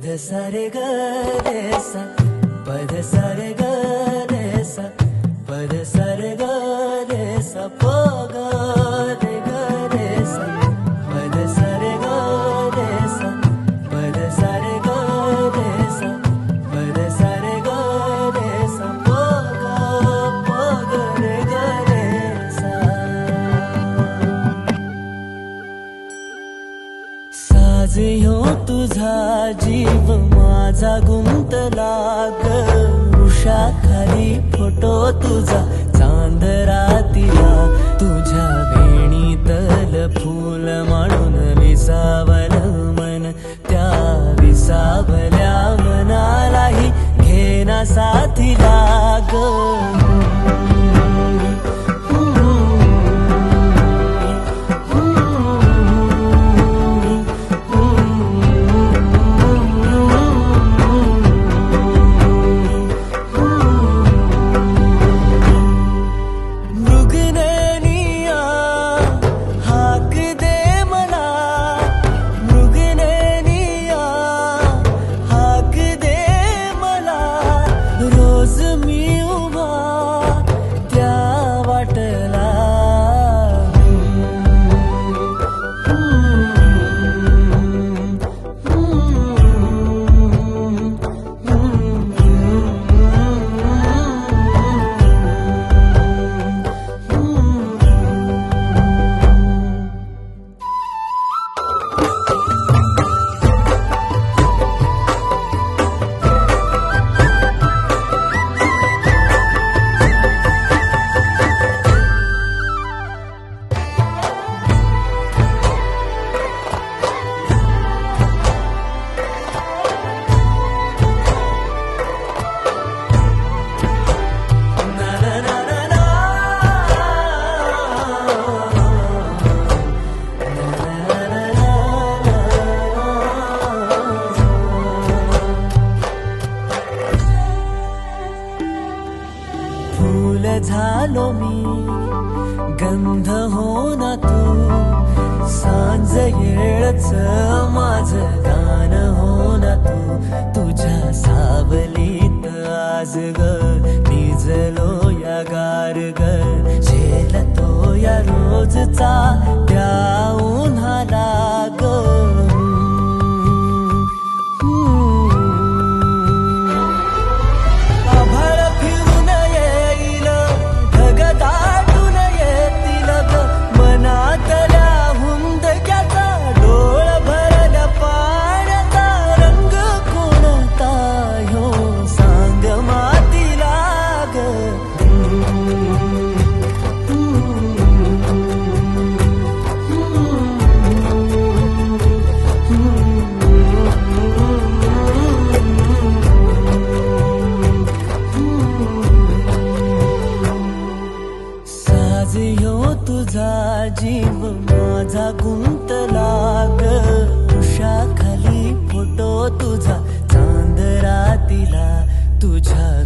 पद सा रे ग रे सा, पद सा रे ग रे सा, पद सा रे ग रे सा, प ग रे ग रे सा, पद सा रे ग रे सा, पद सा रे ग रे सा, पद सा रे ग रे सा, प ग रे ग रे सा. साज ह्यो तुझा जीव माझा गुंतला ग, वृक्षाखाली फोटो तुझा चांद रातीला, तुझ्या वेणीतल फूल म्हणून विसावल मन, त्या विसावल्या मनालाही घेना साथीला ग. फूल झालो मी, गंध हो ना तू, सांज येळच माझं गान हो ना तू, तुझ्या सावलीत आज ग निजलो या गार ग, झेलतो या रोजचा त्या उन्हाला ग. तुझा जीव माझा गुंतला ग, वृक्षाखाली फोटो तुझा चांद रातीला, तुझ्या